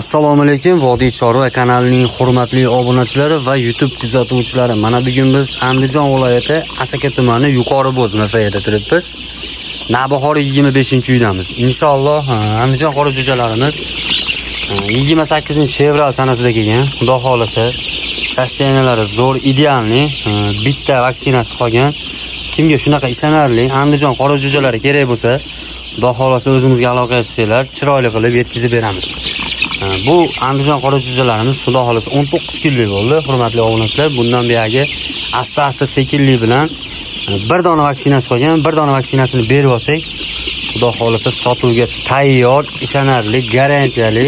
Assalomu alaykum, Vodiy Chorva kanalining hurmatli obunachilari va YouTube kuzatuvchilari. Mana bugun biz Andijon viloyati Asaka tumani Yuqori Bo'z mafayada turibmiz. Navbahor 25-uydamiz. Inshaalloh Andijon qora jo'jalarimiz 28-fevral sanasida kelgan. Xudo xolasa, sostenalari zo'r, idealni, bitta vaksinasi qolgan. Kimga shunaqa ishonarli Andijon qora jo'jalari kerak bo'lsa, Xudo xolasa o'zimizga aloqa qilsanglar, chiroyli qilib yetkazib beramiz. Bu Andijon qora jo'jalarimiz Xudo xolasa 19 kunlik bo'ldi, hurmatli obunachilar. Bundan buyagi asta sekinlik bilan bir dona vaksinasi qolgan, bir dona vaksinasini berib olsak, Xudo xolasa sotuvga tayyor, ishonarli, garantiyali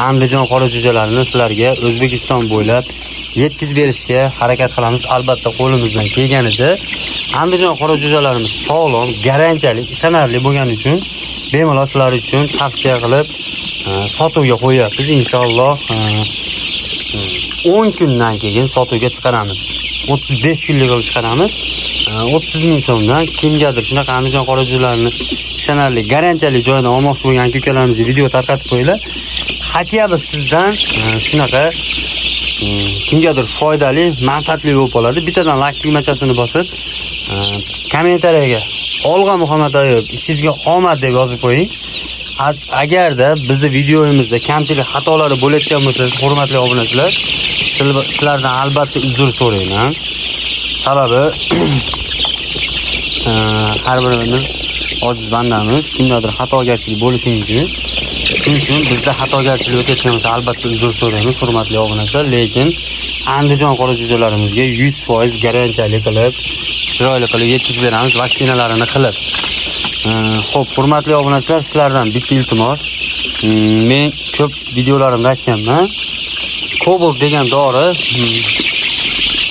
Andijon qora jo'jalarini sizlarga O'zbekiston bo'ylab yetkazib berishga harakat qilamiz. Albatta qo'limizdan kelganicha Andijon qora jo'jalarimiz sog'lom, garantiyali, ishonarli bo'lgani uchun bemalol sizlar uchun tavsiya qilib sotuvga qo'yapmiz. Inshaalloh 10 kundan keyin sotuvga chiqaramiz. 35 kunlik qilib chiqaramiz. 30 ming so'mdan kimgadir shunaqa Andijon qora jo'jalarini ishonarli, garantiyali joydan olmoqchi bo'lgan aka-ukalarimizga video tarqatib qo'yinglar. Hatya biz sizdan shunaqa kimgadir foydali, manfaatli bo'lib qoladi. Bittadan like tugmachasini bosib, kommentariyaga Olg'a Muhammadayev ishingizga omad deb yozib qo'ying. Agarda bizni videomizda kamchilik xatolari bo'layotgan bo'lsa, hurmatli obunachilar, sizlardan albatta uzr so'rayman. Sababi har birimiz ojiz bandamiz, kimgadir xatogarchilik bo'lishi mumkin. Shuning uchun bizda xatogarchilik o'tayotgan bo'lsa, albatta uzr so'raymiz, hurmatli obunachilar. Lekin Andijon qora jo'jalarimizga 100% garantiyali qilib, chiroyli qilib yetkazib beramiz, vaksinalarini qilib. Xo'p, hurmatli obunachilar, sizlardan bitta iltimos. Men ko'p videolarimda aytganman. Cobalt degan dori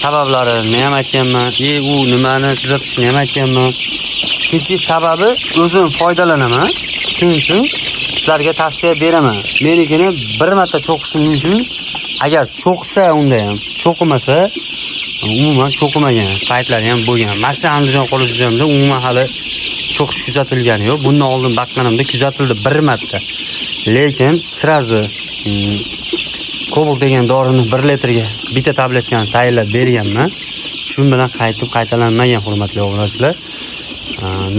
sabablarini ham aytganman. U nimani tuzatishni ham aytganman. Chunki sababi o'zim foydalanaman. Shuning uchun sizlarga tavsiya beraman. Menikini bir marta cho'qishim mumkin. Agar cho'qsa unda ham, cho'qimasa umuman cho'qimagan paytlari ham bo'lgan. Mana Andijon qora jo'jamda umuman hali cho'qish kuzatilgani yo'q. Bundan oldin baqqanimda kuzatildi bir marta. Lekin sirazi Cobalt degan dorini 1 litrga bitta tabletkani tayinlab berganman. Shu bilan qaytalanmagan, hurmatli obunachilar.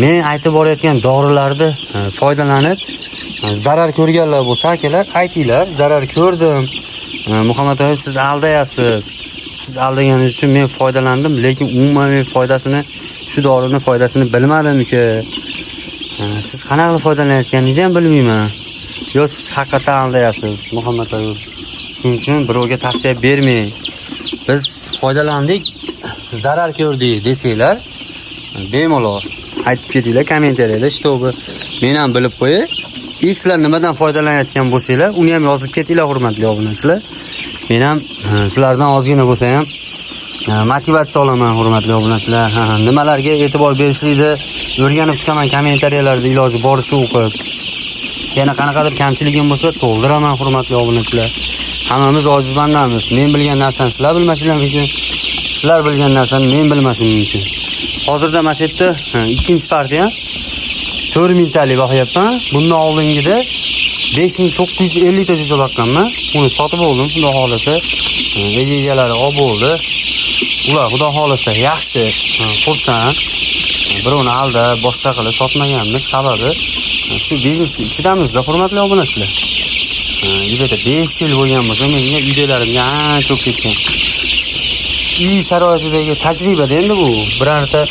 Men aytib borayotgan dorilarni foydalanib zarar ko'rganlar bo'lsa, akalar, aytinglar, zarar ko'rdim. Muhammad aka, siz aldayapsiz. Siz aldaganingiz uchun men foydalandim, lekin umumiy foydasini, shu dorini foydasini bilmadim-ku. Siz qanaqa foydalanayotganingizni ham bilmayman. Yo, siz haqiqatan aldayapsiz, Muhammad aka. Shuning uchun birovga tavsiya bermang. Biz foydalandik, zarar ko'rdik desanglar, bemalol aytib ketinglar kommentariyada, shtobi men ham bilib qo'yay. Sizlar nimadan foydalanayotgan bo'lsanglar, uni ham yozib ketinglar, hurmatli obunachilar. Men ham sizlardan ozgina bo'lsa ham motivatsiya olaman, hurmatli obunachilar. Nimalarga e'tibor berishlikni o'rganib chiqaman kommentariyalarda, iloji boricha o'qib. Yana qanaqadir kamchiligim bo'lsa to'ldiraman, hurmatli obunachilar. Hammamiz ojiz bandamiz. Men bilgan narsani sizlar bilmasinglar mumkin. Sizlar bilgan narsani men bilmasim mumkin. Hozirda mana shu yerda ikkinchi partiya 4000 talik boqyapman. Bundan oldingida 5950 ta jo'ja boqqanman. Uni sotib oldim, xudo xolasa. Egalari olib bo'ldi. Ular xudo xolasa yaxshi, xursand. Birovni alda boshqa qilib sotmaganmiz. Sababi shu biznesning ichidamizda, hurmatli obunachilar. Uyda 5 yil bo'lgan bo'lsa, menga uydalarimga ancha o'tib ketgan. Uy sharoitidagi tajribada endi bu birorta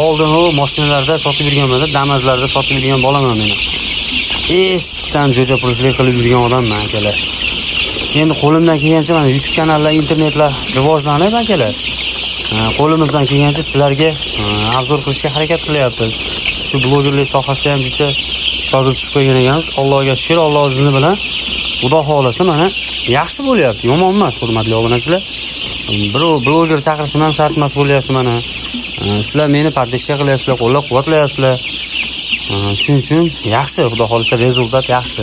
oldin u mashinalarda sotib yurganman, damazlarda sotib yurgan bolaman men. Eskidan jo'ja purushlik qilib yurgan odamman, akalar. Endi qo'limdan kelgancha mana YouTube kanallar, internetlar rivojlanib, akalar. Qo'limizdan kelgancha sizlarga obzor qilishga harakat qilyapmiz. Shu blogerlik sohasida ham juda shogird chiqib qo'ygan ekanmiz. Allohga shukr, Alloh izni bilan Xudo xolasa mana yaxshi bo'lyapti, yomon emas, hurmatli obunachilar. Birov bloger chaqirishim ham shart emas bo'lyapti mana. Sizlar meni podдержка qilyapsizlar, qo'llab-quvvatlayapsizlar. Shuning uchun yaxshi, Xudo xolasa rezultat yaxshi.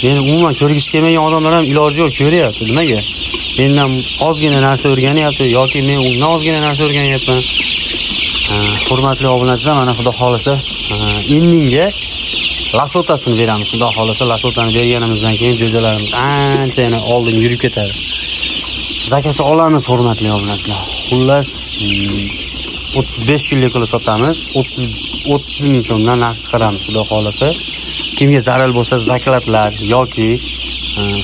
Meni umuman ko'rgisi kelmagan odamlar ham iloji yo'q ko'ryapti. Nimaga? Mendan ozgina narsa o'rganyapti yoki men undan ozgina narsa o'rganyapman. Hurmatli obunachilar, mana Xudo xolasa endingga lasotasini beramiz. Xudo xolasa lasotani berganimizdan keyin jo'jalarimiz ancha yana oldin yurib ketadi. Zakasi olamiz, hurmatli obunachilar. Xullas 35 kunlik qilib sotamiz. 30 ming so'mdan narx chiqaramiz, xudo xolasa. Kimga zarar bo'lsa zaklatlar yoki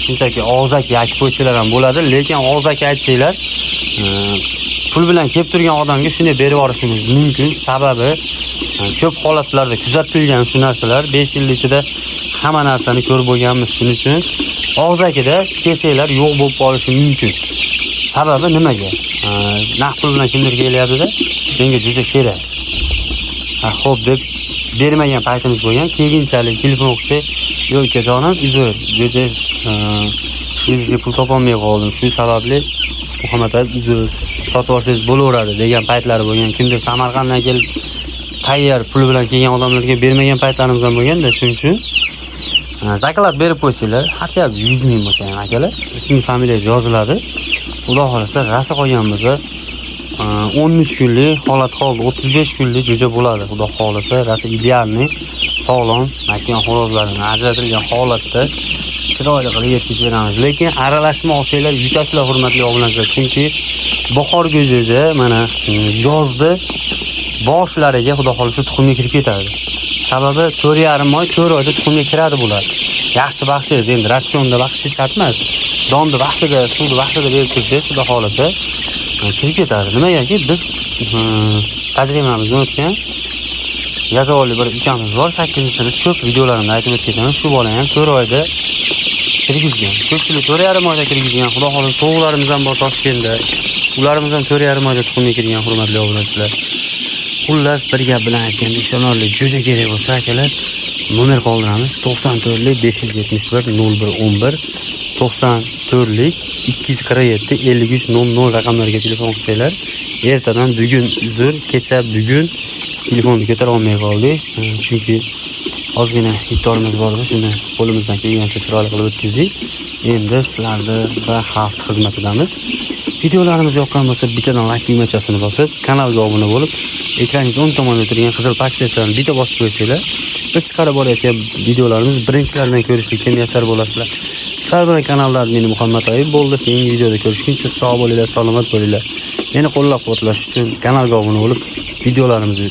shunchaki og'zaki aytib qo'ysalar ham bo'ladi, lekin og'zaki aytsanglar pul bilan kelib turgan odamga shunday berib yuborishimiz mumkin. Sababi ko'p holatlarda kuzatilgan shu narsalar 5 yil ichida hamma narsani ko'rib bo'lganmiz. Shuning uchun og'zakida kelsanglar yo'q bo'lib qolishi mumkin. Sababi nimaga? Naqd pul bilan kimdir kelyapti-da, menga jo'ja kerak. Xo'p deb bermagan paytimiz bo'lgan. Keyinchalik telefon qilsa, "Yo'q ukajonim, uzr, jo'jangiz sizga pul topolmay qoldim. Shu sababli Muhammad aka uzr, sotib olsangiz bo'laveradi" degan paytlari bo'lgan. Kimdir Samarqanddan kelib tayyor pul bilan kelgan odamlarga bermagan paytlarimiz ham bo'lganda, shuning uchun zakolat berib qo'ysanglar, hatto 100 ming bo'lsa ham akalar, ismi familiyangiz yoziladi. Xudo xolasa rasa qolgan bo'lsa 13 kunlik holat qoldi, 35 kunlik jo'ja bo'ladi. Xudo xolasa rasa idealni, sog'lom, makin xorozlarini ajratilgan holatda chiroyli qilib yetkazib beramiz. Lekin aralashma olsanglar yutasizlar, hurmatli obunachilar, chunki bahorgi jo'ja mana yozda boshlariga xudo xolasa tuxumga kirib ketadi. Sababi 4,5 oy, 4 oyda tuxumga kiradi bular. Yaxshi baxsiz, endi ratsionda baxshish shart emas. Donni vaqtida, suvni vaqtida berib tursangiz, xudo xolasa kirib ketadi. Nimagaki biz tajribamizdan o'tgan Yazovli bir ukamiz bor, 8-sinf ko'p videolarimda aytib o'tganman. Shu bola ham 4 oyda kirgizgan. Ko'pchilik 4,5 oyda kirgizgan. Xudo xolasa to'g'larimiz ham bor Toshkentda. Ularimiz ham 4,5 oyda tuxumga kirgan, hurmatli obunachilar. Xullas bir gap bilan aytganda ishonarli jo'ja kerak bo'lsa akalar, nomer qoldiramiz 94lik 571 0111 94lik 247 53 00 raqamlarga telefon qilsanglar, ertadan bugun uzr, kecha bugun telefonni ko'tara olmay qoldik. Chunki ozgina iftorimiz bor edi, shuni qo'limizdan kelgancha chiroyli qilib o'tkazdik. Endi sizlarni va xalq xizmatidamiz. Videolarimiz yoqqan bo'lsa, bittadan like tugmachasini bosib, kanalga obuna bo'lib, ekraningiz o'ng tomonda turgan qizil pochtachalarni bitta bosib qo'ysanglar, biz chiqarib borayotgan videolarimiz birinchilardan ko'rishlikka muyassar bo'lasizlar. Sizlar bilan kanalda admin Muhammad Ayib bo'ldi. Keyingi videoda ko'rishguncha sog' bo'linglar, salomat bo'linglar. Meni qo'llab-quvvatlash uchun kanalga obuna bo'lib, videolarimizni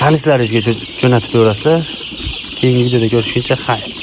tanishlaringizga jo'natib qo'yasizlar. Keyingi videoda ko'rishguncha xayr.